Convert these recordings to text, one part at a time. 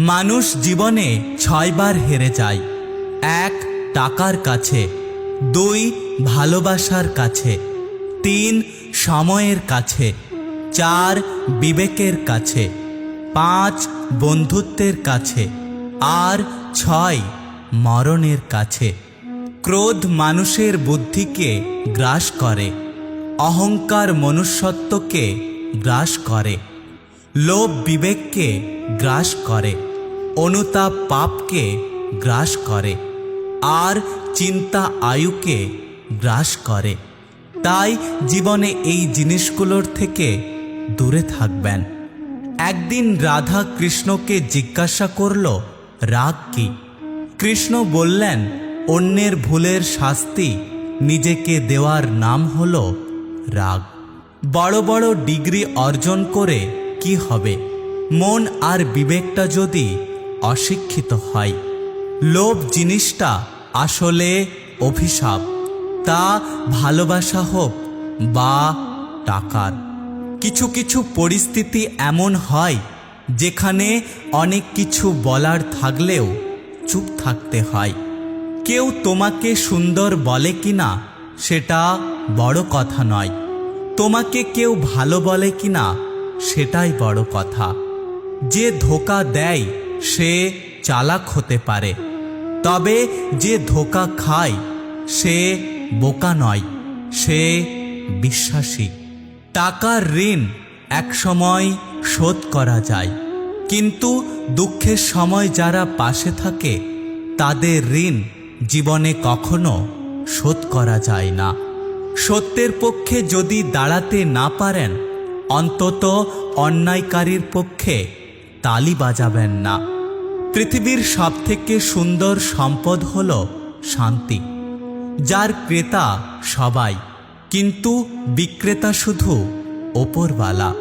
মানুষ জীবনে 6 বার হেরে যায়। 1 টাকার কাছে, 2 ভালোবাসার কাছে, 3 সময়ের কাছে, 4 বিবেকের কাছে, 5 বন্ধুত্বের কাছে, আর 6 মরণের কাছে। ক্রোধ মানুষের বুদ্ধিকে গ্রাস করে, অহংকার মনুষ্যত্বকে গ্রাস করে, লোভ বিবেককে গ্রাস করে, অনুতাপ পাপকে গ্রাস করে, আর চিন্তা আয়ুকে গ্রাস করে। তাই জীবনে এই জিনিসগুলোর থেকে দূরে থাকবেন। একদিন রাধা কৃষ্ণকে জিজ্ঞাসা করল, রাগ কি? কৃষ্ণ বললেন, অন্যের ভুলের শাস্তি নিজেকে দেওয়ার নাম হলো রাগ। বড় বড় ডিগ্রি অর্জন করে কি হবে, মন আর বিবেকটা যদি অশিক্ষিত হয়? লোভ জিনিসটা আসলে অভিশাপ, তা ভালোবাসা হোক বা টাকার। কিছু কিছু পরিস্থিতি এমন হয় যেখানে অনেক কিছু বলার থাকলেও চুপ থাকতে হয়। কেউ তোমাকে সুন্দর বলে কিনা সেটা বড় কথা নয়, তোমাকে কেউ ভালো বলে কিনা সেটাই বড় কথা। যে ধোঁকা দেয় সে চালাক হতে পারে, তবে যে ধোঁকা খায় সে বোকা নয়, সে বিশ্বাসী। টাকার ঋণ একসময় শোধ করা যায়, কিন্তু দুঃখের সময় যারা পাশে থাকে তাদের ঋণ জীবনে কখনো শোধ করা যায় না। সত্যের পক্ষে যদি দাঁড়াতে না পারেন, অন্তত অন্যায়কারীর পক্ষে তালি বাজাবেন না। পৃথিবীর সবথেকে সুন্দর সম্পদ হল শান্তি, যার ক্রেতা সবাই, কিন্তু বিক্রেতা শুধু ওপরওয়ালা।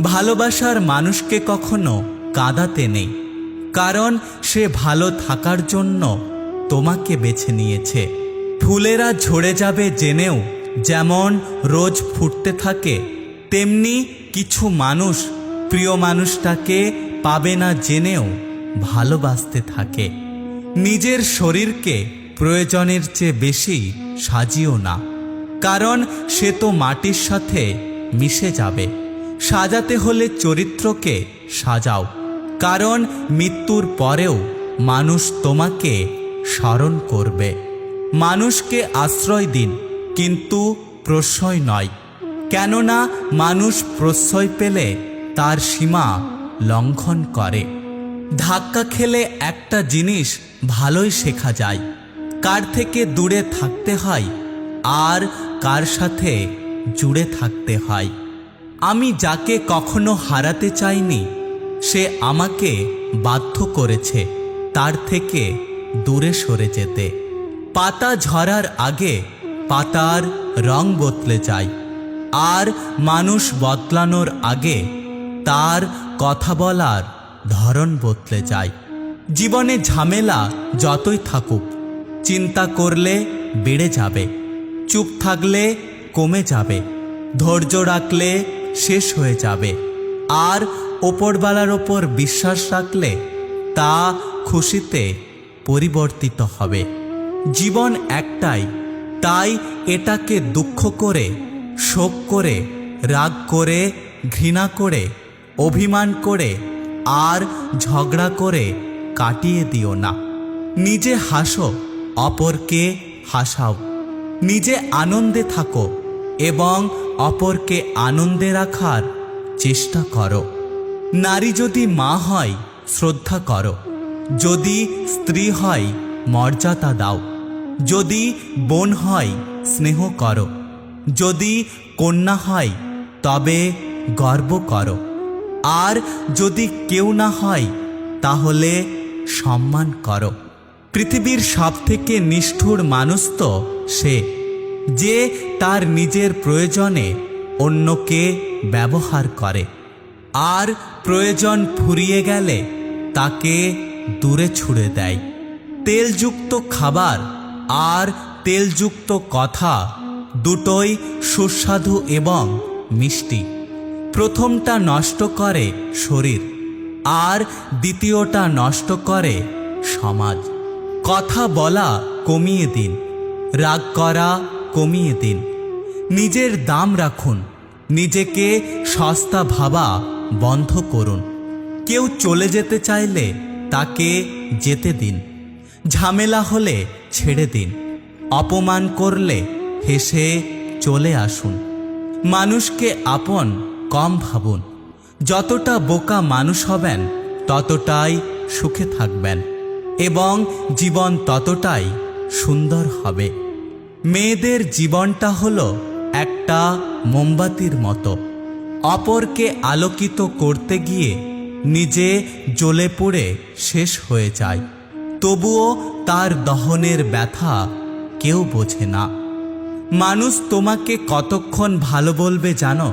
ভালোবাসার মানুষকে কখনো কাঁদাতে নেই, কারণ সে ভালো থাকার জন্য তোমাকে বেছে নিয়েছে। ফুলেরা ঝরে যাবে জেনেও যেমন রোজ ফুটতে থাকে, তেমনি কিছু মানুষ প্রিয় মানুষটাকে পাবে না জেনেও ভালোবাসতে থাকে। নিজের শরীরকে প্রয়োজনের চেয়ে বেশি সাজিও না, কারণ সে তো মাটির সাথে মিশে যাবে। সাজাতে হলে চরিত্রকে সাজাও, কারণ মৃত্যুর পরেও মানুষ তোমাকে স্মরণ করবে। মানুষকে আশ্রয় দিন, কিন্তু প্রশ্রয় নয়, কেননা মানুষ প্রশ্রয় পেলে তার সীমা লঙ্ঘন করে। ধাক্কা খেলে একটা জিনিস ভালোই শেখা যায়, কার থেকে দূরে থাকতে হয় আর কার সাথে জুড়ে থাকতে হয়। আমি যাকে কখনো হারাতে চাইনি, সে আমাকে বাধ্য করেছে তার থেকে দূরে সরে যেতে। পাতা ঝরার আগে পাতার রং বদলে যায়, আর মানুষ বদলানোর আগে তার কথা বলার ধরন বদলে যায়। জীবনে ঝামেলা যতই থাকুক, চিন্তা করলে বেড়ে যাবে, চুপ থাকলে কমে যাবে, ধৈর্য রাখলে শেষ হয়ে যাবে, আর ওপরওয়ালার ওপর বিশ্বাস রাখলে তা খুশিতে পরিবর্তিত হবে। জীবন একটাই, তাই এটাকে দুঃখ করে, শোক করে, রাগ করে, ঘৃণা করে, অভিমান করে আর ঝগড়া করে কাটিয়ে দিও না। নিজে হাসো, অপরকে হাসাও। নিজে আনন্দে থাকো এবং অপরকে আনন্দে রাখার চেষ্টা করো। নারী যদি মা হয় শ্রদ্ধা করো, যদি স্ত্রী হয় মর্যাদা দাও, যদি বোন হয় স্নেহ করো, যদি কন্যা হয় তবে গর্ব করো, আর যদি কেউ না হয় তাহলে সম্মান করো। পৃথিবীর সবথেকে নিষ্ঠুর মানুষ তো সে, যে তার নিজের প্রয়োজনে অন্যকে ব্যবহার করে, আর প্রয়োজন ফুরিয়ে গেলে তাকে দূরে ছুড়ে দেয়। তেলযুক্ত খাবার আর তেলযুক্ত কথা দুটোই সুস্বাদু এবং মিষ্টি। প্রথমটা নষ্ট করে শরীর, আর দ্বিতীয়টা নষ্ট করে সমাজ। কথা বলা কমিয়ে দিন, রাগ করা কমিয়ে দিন, নিজের দাম রাখুন, নিজেকে সস্তা ভাবা বন্ধ করুন। কেউ চলে যেতে চাইলে তাকে যেতে দিন, ঝামেলা হলে ছেড়ে দিন, অপমান করলে হেসে চলে আসুন। মানুষকে আপন কম ভাবুন, যতটা বোকা মানুষ হবেন ততটাই সুখে থাকবেন এবং জীবন ততটাই সুন্দর হবে। মেয়েদের জীবনটা হলো একটা মোমবাতির মতো, অপরকে আলোকিত করতে গিয়ে নিজে জ্বলে পুড়ে শেষ হয়ে যায়, তবুও তার দহনের ব্যথা কেউ বোঝে না। মানুষ তোমাকে কতক্ষণ ভালো বলবে জানো?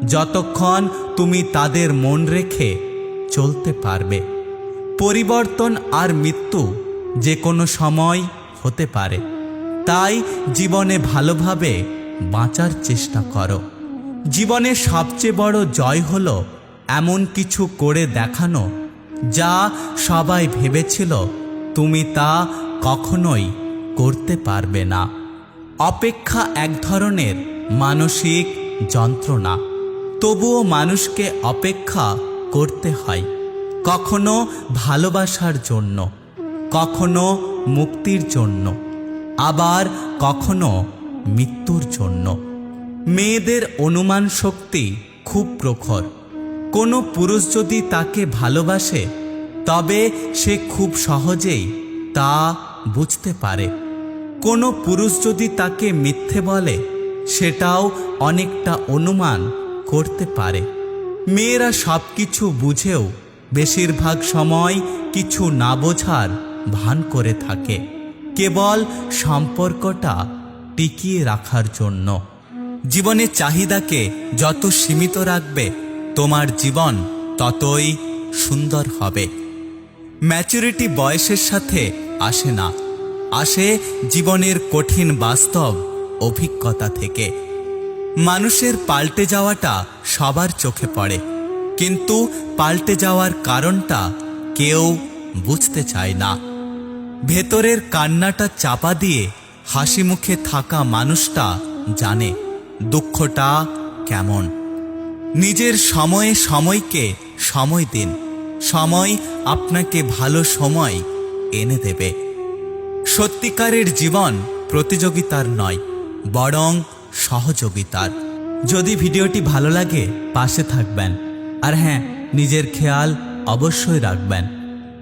যতক্ষণ তুমি তাদের মন রেখে চলতে পারবে। পরিবর্তন আর মৃত্যু যে কোনো সময় হতে পারে, তাই জীবনে ভালোভাবে বাঁচার চেষ্টা করো। জীবনের সবচেয়ে বড় জয় হলো এমন কিছু করে দেখানো যা সবাই ভেবেছিল তুমি তা কখনোই করতে পারবে না। অপেক্ষা এক ধরনের মানসিক যন্ত্রণা, তবুও মানুষকে অপেক্ষা করতে হয়, কখনো ভালোবাসার জন্য, কখনো মুক্তির জন্য, আবার কখনো মৃত্যুর জন্য। মেয়েদের অনুমান শক্তি খুব প্রখর। কোনো পুরুষ যদি তাকে ভালোবাসে তবে সে খুব সহজেই তা বুঝতে পারে। কোনো পুরুষ যদি তাকে মিথ্যে বলে সেটাও অনেকটা অনুমান করতে পারে। মেয়েরা সব কিছু বুঝেও বেশিরভাগ সময় কিছু না বোঝার ভান করে থাকে, কেবল সম্পর্কটা টিকিয়ে রাখার জন্য। জীবনের চাহিদাকে যত সীমিত রাখবে তোমার জীবন ততই সুন্দর হবে। ম্যাচুরিটি বয়সের সাথে আসে না, আসে জীবনের কঠিন বাস্তব অভিজ্ঞতা থেকে। মানুষের পাল্টে যাওয়াটা সবার চোখে পড়ে, কিন্তু পাল্টে যাওয়ার কারণটা কেউ বুঝতে চায় না। ভেতরের কান্নাটা চাপা দিয়ে হাসি মুখে থাকা মানুষটা জানে দুঃখটা কেমন। নিজের সময়ে সময়কে সময় দিন, সময় আপনাকে ভালো সময় এনে দেবে। সত্যিকারের জীবন প্রতিযোগিতার নয়, বরং সহযোগিতার। যদি ভিডিওটি ভালো লাগে পাশে থাকবেন, আর হ্যাঁ, নিজের খেয়াল অবশ্যই রাখবেন,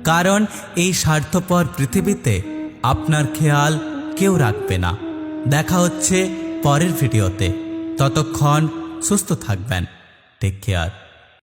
কারণ এই স্বার্থপর পৃথিবীতে আপনার খেয়াল কেউ রাখবে না। দেখা হচ্ছে পরের ভিডিওতে, ততক্ষণ সুস্থ থাকবেন। Take care.